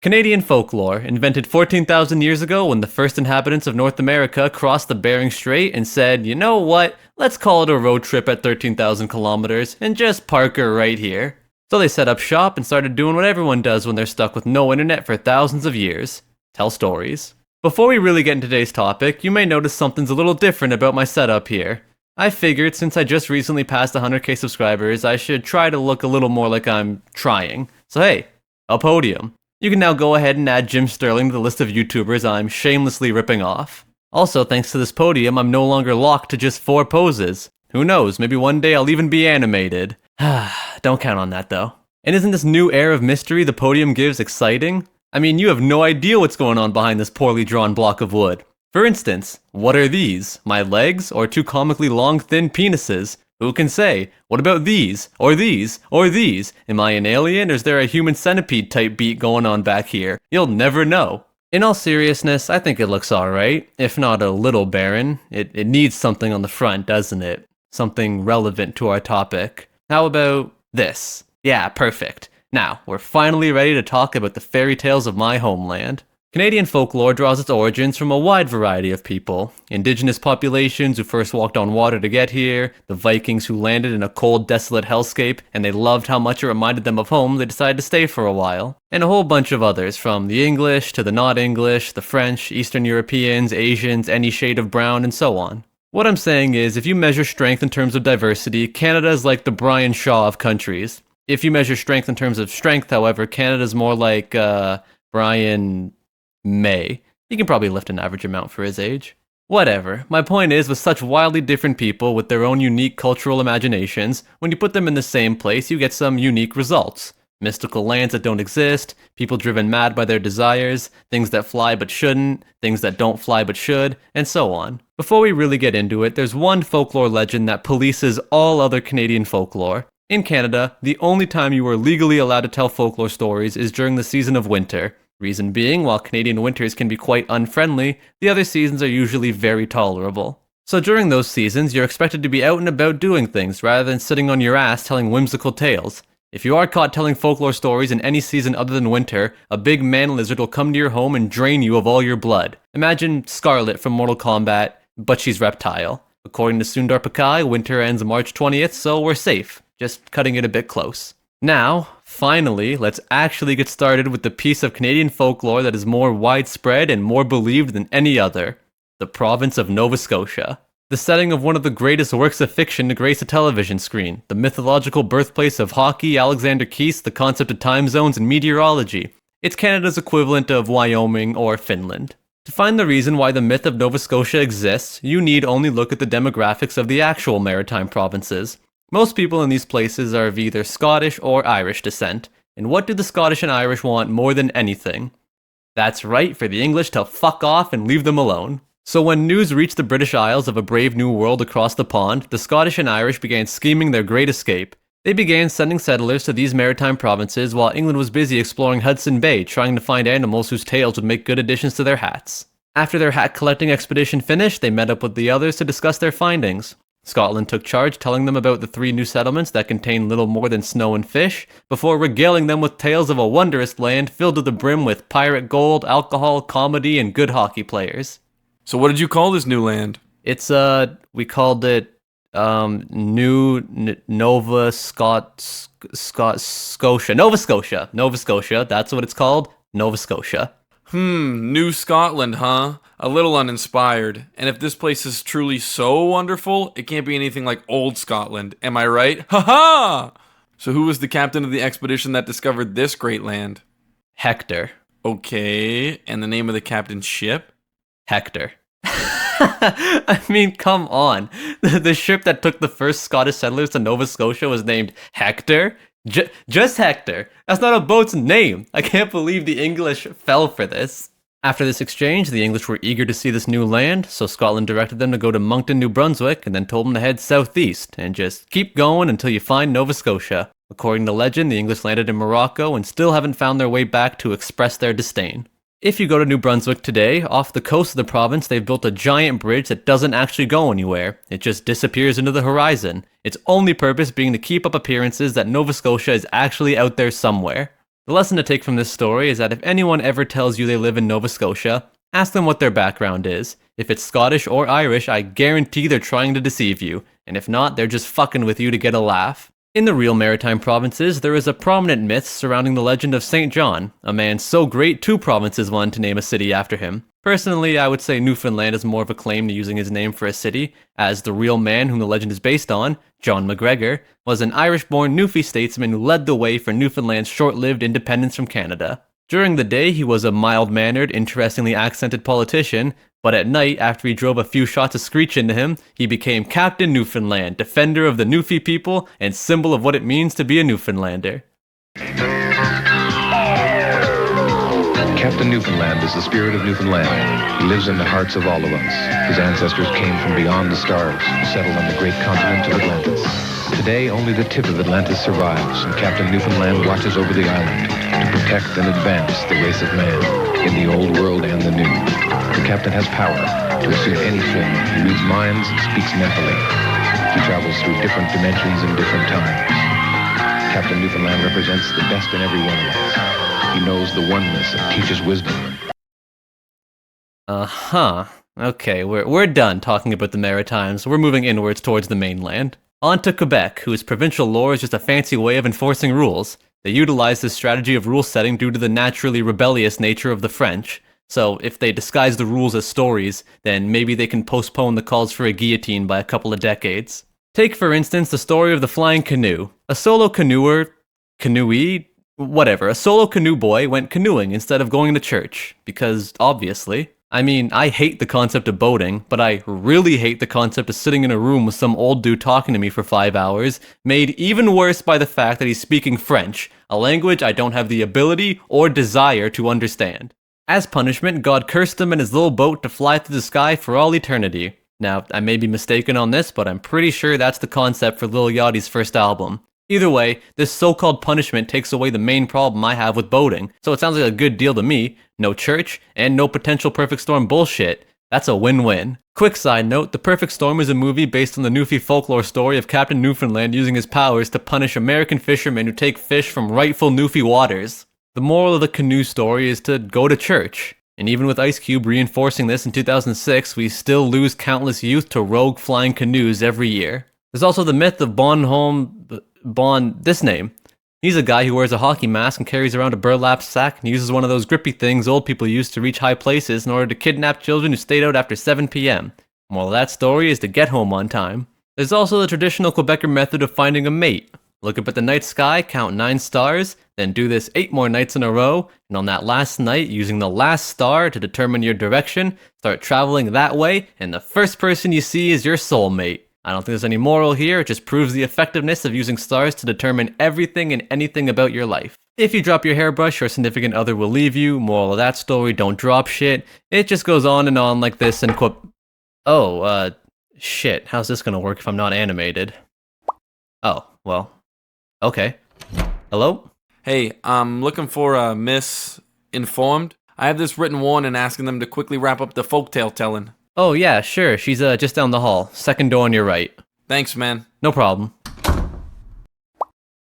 Canadian folklore, invented 14,000 years ago when the first inhabitants of North America crossed the Bering Strait and said, you know what, let's call it a road trip at 13,000 kilometers and just park her right here. So they set up shop and started doing what everyone does when they're stuck with no internet for thousands of years. Tell stories. Before we really get into today's topic, you may notice something's a little different about my setup here. I figured since I just recently passed 100k subscribers, I should try to look a little more like I'm trying. So hey, a podium. You can now go ahead and add Jim Sterling to the list of YouTubers I'm shamelessly ripping off. Also, thanks to this podium, I'm no longer locked to just 4 poses. Who knows, maybe one day I'll even be animated. Don't count on that though. And isn't this new air of mystery the podium gives exciting? I mean, you have no idea what's going on behind this poorly drawn block of wood. For instance, what are these? My legs, or 2 comically long, thin penises? Who can say? What about these? Or these? Or these? Am I an alien, or is there a human centipede type beat going on back here? You'll never know. In all seriousness, I think it looks alright, if not a little barren. It needs something on the front, doesn't it? Something relevant to our topic. How about this? Yeah, perfect. Now, we're finally ready to talk about the fairy tales of my homeland. Canadian folklore draws its origins from a wide variety of people. Indigenous populations who first walked on water to get here, the Vikings who landed in a cold, desolate hellscape, and they loved how much it reminded them of home, they decided to stay for a while. And a whole bunch of others, from the English to the not English, the French, Eastern Europeans, Asians, any shade of brown, and so on. What I'm saying is, if you measure strength in terms of diversity, Canada is like the Brian Shaw of countries. If you measure strength in terms of strength, however, Canada's more like, Brian May. He can probably lift an average amount for his age. Whatever. My point is, with such wildly different people with their own unique cultural imaginations, when you put them in the same place, you get some unique results. Mystical lands that don't exist, people driven mad by their desires, things that fly but shouldn't, things that don't fly but should, and so on. Before we really get into it, there's one folklore legend that polices all other Canadian folklore. In Canada, the only time you are legally allowed to tell folklore stories is during the season of winter. Reason being, while Canadian winters can be quite unfriendly, the other seasons are usually very tolerable. So during those seasons, you're expected to be out and about doing things, rather than sitting on your ass telling whimsical tales. If you are caught telling folklore stories in any season other than winter, a big man lizard will come to your home and drain you of all your blood. Imagine Scarlet from Mortal Kombat, but she's reptile. According to Sundar Pichai, winter ends March 20th, so we're safe. Just cutting it a bit close. Now, finally, let's actually get started with the piece of Canadian folklore that is more widespread and more believed than any other. The province of Nova Scotia. The setting of one of the greatest works of fiction to grace a television screen. The mythological birthplace of hockey, Alexander Keith's The Concept of Time Zones, and meteorology. It's Canada's equivalent of Wyoming or Finland. To find the reason why the myth of Nova Scotia exists, you need only look at the demographics of the actual maritime provinces. Most people in these places are of either Scottish or Irish descent, and what do the Scottish and Irish want more than anything? That's right, for the English to fuck off and leave them alone. So when news reached the British Isles of a brave new world across the pond, the Scottish and Irish began scheming their great escape. They began sending settlers to these maritime provinces while England was busy exploring Hudson Bay, trying to find animals whose tails would make good additions to their hats. After their hat collecting expedition finished, they met up with the others to discuss their findings. Scotland took charge, telling them about the 3 new settlements that contained little more than snow and fish, before regaling them with tales of a wondrous land filled to the brim with pirate gold, alcohol, comedy, and good hockey players. So what did you call this new land? We called it, Nova Scotia. Nova Scotia, that's what it's called, Nova Scotia. New Scotland, huh? A little uninspired. And if this place is truly so wonderful, it can't be anything like old Scotland. Am I right? Ha-ha! So who was the captain of the expedition that discovered this great land? Hector. Okay, and the name of the captain's ship? Hector. I mean, come on. The ship that took the first Scottish settlers to Nova Scotia was named Hector? Just Hector. That's not a boat's name. I can't believe the English fell for this. After this exchange, the English were eager to see this new land, so Scotland directed them to go to Moncton, New Brunswick, and then told them to head southeast, and just keep going until you find Nova Scotia. According to legend, the English landed in Morocco and still haven't found their way back to express their disdain. If you go to New Brunswick today, off the coast of the province, they've built a giant bridge that doesn't actually go anywhere. It just disappears into the horizon. Its only purpose being to keep up appearances that Nova Scotia is actually out there somewhere. The lesson to take from this story is that if anyone ever tells you they live in Nova Scotia, ask them what their background is. If it's Scottish or Irish, I guarantee they're trying to deceive you, and if not, they're just fucking with you to get a laugh. In the real maritime provinces, there is a prominent myth surrounding the legend of St. John, a man so great 2 provinces wanted to name a city after him. Personally, I would say Newfoundland is more of a claim to using his name for a city, as the real man whom the legend is based on, John MacGregor, was an Irish-born Newfie statesman who led the way for Newfoundland's short-lived independence from Canada. During the day, he was a mild-mannered, interestingly accented politician, but at night, after he drove a few shots of screech into him, he became Captain Newfoundland, defender of the Newfie people, and symbol of what it means to be a Newfoundlander. Captain Newfoundland is the spirit of Newfoundland. He lives in the hearts of all of us. His ancestors came from beyond the stars and settled on the great continent of Atlantis. Today, only the tip of Atlantis survives, and Captain Newfoundland watches over the island to protect and advance the race of man in the old world and the new. The captain has power to assume any form. He reads minds and speaks mentally. He travels through different dimensions and different times. Captain Newfoundland represents the best in every one of us. He knows the oneness and teaches wisdom. Okay, we're done talking about the Maritimes. We're moving inwards towards the mainland. On to Quebec, whose provincial law is just a fancy way of enforcing rules. They utilize this strategy of rule setting due to the naturally rebellious nature of the French. So if they disguise the rules as stories, then maybe they can postpone the calls for a guillotine by a couple of decades. Take, for instance, the story of the flying canoe. A solo canoe boy went canoeing instead of going to church, because obviously. I mean, I hate the concept of boating, but I really hate the concept of sitting in a room with some old dude talking to me for 5 hours, made even worse by the fact that he's speaking French, a language I don't have the ability or desire to understand. As punishment, God cursed him and his little boat to fly through the sky for all eternity. Now, I may be mistaken on this, but I'm pretty sure that's the concept for Lil Yachty's first album. Either way, this so-called punishment takes away the main problem I have with boating, so it sounds like a good deal to me. No church, and no potential perfect storm bullshit. That's a win-win. Quick side note, The Perfect Storm is a movie based on the Newfie folklore story of Captain Newfoundland using his powers to punish American fishermen who take fish from rightful Newfie waters. The moral of the canoe story is to go to church. And even with Ice Cube reinforcing this in 2006, we still lose countless youth to rogue flying canoes every year. There's also the myth of this name. He's a guy who wears a hockey mask and carries around a burlap sack and uses one of those grippy things old people use to reach high places in order to kidnap children who stayed out after 7 p.m. Moral of that story is to get home on time. There's also the traditional Quebecer method of finding a mate. Look up at the night sky, count 9 stars, then do this 8 more nights in a row, and on that last night, using the last star to determine your direction, start traveling that way, and the first person you see is your soulmate. I don't think there's any moral here, it just proves the effectiveness of using stars to determine everything and anything about your life. If you drop your hairbrush, your significant other will leave you. Moral of that story, don't drop shit. It just goes on and on like this and shit, how's this gonna work if I'm not animated? Oh, well, okay. Hello? Hey, I'm looking for Misinformed. I have this written warning asking them to quickly wrap up the folktale telling. Oh yeah, sure, she's just down the hall. Second door on your right. Thanks, man. No problem.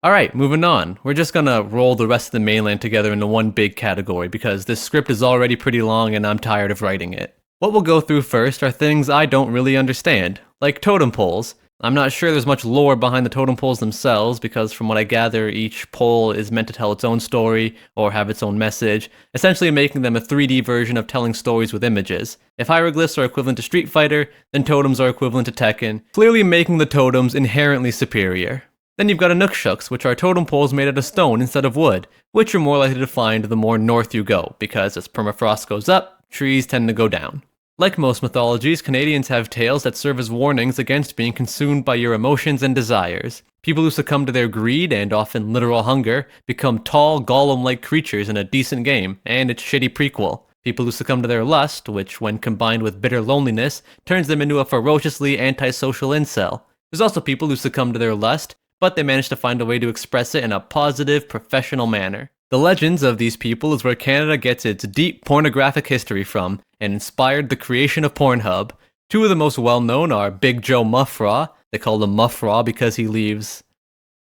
Alright, moving on. We're just gonna roll the rest of the mainland together into one big category because this script is already pretty long and I'm tired of writing it. What we'll go through first are things I don't really understand, like totem poles. I'm not sure there's much lore behind the totem poles themselves because from what I gather, each pole is meant to tell its own story or have its own message, essentially making them a 3D version of telling stories with images. If hieroglyphs are equivalent to Street Fighter, then totems are equivalent to Tekken, clearly making the totems inherently superior. Then you've got Inuksuks, which are totem poles made out of stone instead of wood, which you're more likely to find the more north you go, because as permafrost goes up, trees tend to go down. Like most mythologies, Canadians have tales that serve as warnings against being consumed by your emotions and desires. People who succumb to their greed, and often literal hunger, become tall, golem-like creatures in a decent game, and its shitty prequel. People who succumb to their lust, which when combined with bitter loneliness, turns them into a ferociously antisocial incel. There's also people who succumb to their lust, but they manage to find a way to express it in a positive, professional manner. The legends of these people is where Canada gets its deep pornographic history from, and inspired the creation of Pornhub. Two of the most well-known are Big Joe Muffraw, they call him Muffraw because he leaves...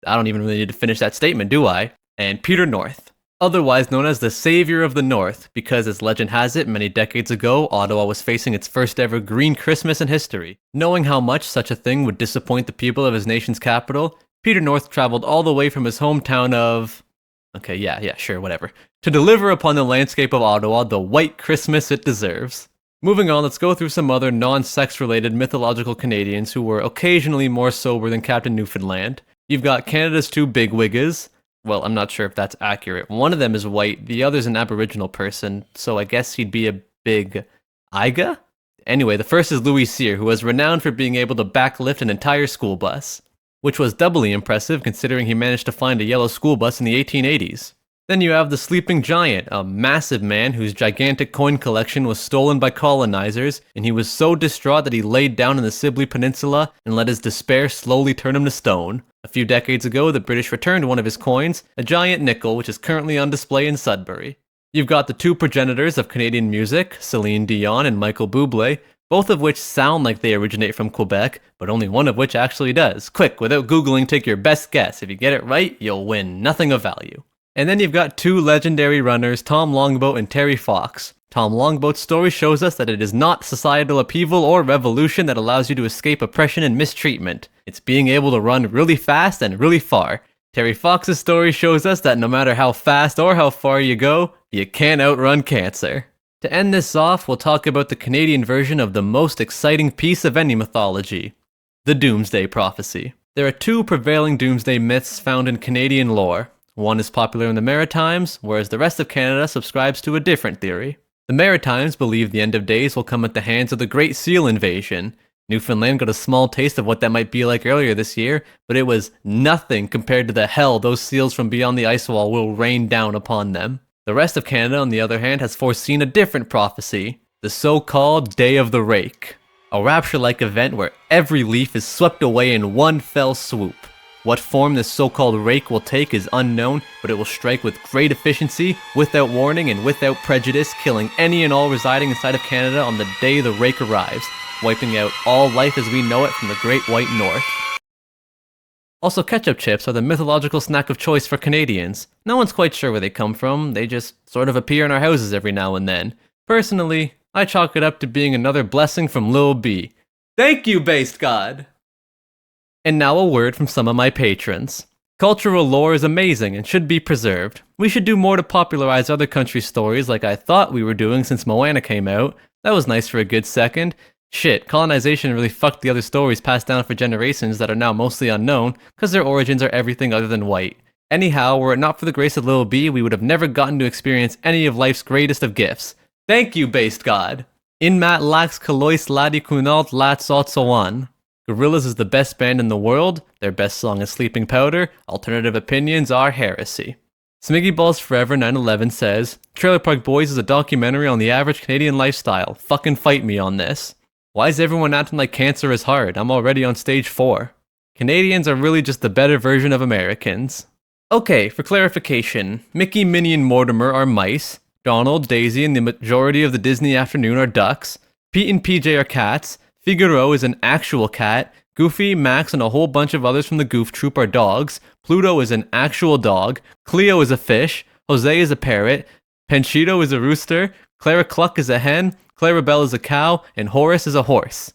I don't even really need to finish that statement, do I? And Peter North. Otherwise known as the Savior of the North, because as legend has it, many decades ago, Ottawa was facing its first ever Green Christmas in history. Knowing how much such a thing would disappoint the people of his nation's capital, Peter North traveled all the way from his hometown of... Okay, yeah, sure, whatever. To deliver upon the landscape of Ottawa the white Christmas it deserves. Moving on, let's go through some other non-sex related mythological Canadians who were occasionally more sober than Captain Newfoundland. You've got Canada's two bigwiggers. Well, I'm not sure if that's accurate. One of them is white, the other's an Aboriginal person, so I guess he'd be a big Iga? Anyway, the first is Louis Cyr, who was renowned for being able to backlift an entire school bus, which was doubly impressive considering he managed to find a yellow school bus in the 1880s. Then you have the Sleeping Giant, a massive man whose gigantic coin collection was stolen by colonizers, and he was so distraught that he laid down in the Sibley Peninsula and let his despair slowly turn him to stone. A few decades ago, the British returned one of his coins, a giant nickel, which is currently on display in Sudbury. You've got the two progenitors of Canadian music, Celine Dion and Michael Bublé, both of which sound like they originate from Quebec, but only one of which actually does. Quick, without Googling, take your best guess. If you get it right, you'll win nothing of value. And then you've got two legendary runners, Tom Longboat and Terry Fox. Tom Longboat's story shows us that it is not societal upheaval or revolution that allows you to escape oppression and mistreatment. It's being able to run really fast and really far. Terry Fox's story shows us that no matter how fast or how far you go, you can't outrun cancer. To end this off, we'll talk about the Canadian version of the most exciting piece of any mythology, the Doomsday Prophecy. There are two prevailing doomsday myths found in Canadian lore. One is popular in the Maritimes, whereas the rest of Canada subscribes to a different theory. The Maritimes believe the end of days will come at the hands of the Great Seal invasion. Newfoundland got a small taste of what that might be like earlier this year, but it was nothing compared to the hell those seals from beyond the ice wall will rain down upon them. The rest of Canada, on the other hand, has foreseen a different prophecy, the so-called Day of the Rake, a rapture-like event where every leaf is swept away in one fell swoop. What form this so-called rake will take is unknown, but it will strike with great efficiency, without warning and without prejudice, killing any and all residing inside of Canada on the day the rake arrives, wiping out all life as we know it from the Great White North. Also, ketchup chips are the mythological snack of choice for Canadians. No one's quite sure where they come from, they just sort of appear in our houses every now and then. Personally, I chalk it up to being another blessing from Lil B. Thank you, based God! And now a word from some of my patrons. Cultural lore is amazing and should be preserved. We should do more to popularize other countries' stories like I thought we were doing since Moana came out. That was nice for a good second. Shit, colonization really fucked the other stories passed down for generations that are now mostly unknown, because their origins are everything other than white. Anyhow, were it not for the grace of Lil B, we would have never gotten to experience any of life's greatest of gifts. Thank you, based God! In mat lax kalois ladi kunalt lat sotsoan. Gorillaz is the best band in the world, their best song is Sleeping Powder, alternative opinions are heresy. Smiggy Balls Forever 911 says, Trailer Park Boys is a documentary on the average Canadian lifestyle, fucking fight me on this. Why is everyone acting like cancer is hard? I'm already on stage 4. Canadians are really just the better version of Americans. Okay, for clarification, Mickey, Minnie, and Mortimer are mice, Donald, Daisy, and the majority of the Disney afternoon are ducks, Pete and PJ are cats, Figaro is an actual cat, Goofy, Max, and a whole bunch of others from the Goof Troop are dogs, Pluto is an actual dog, Cleo is a fish, Jose is a parrot, Panchito is a rooster, Clara Cluck is a hen, Clarabelle is a cow, and Horace is a horse.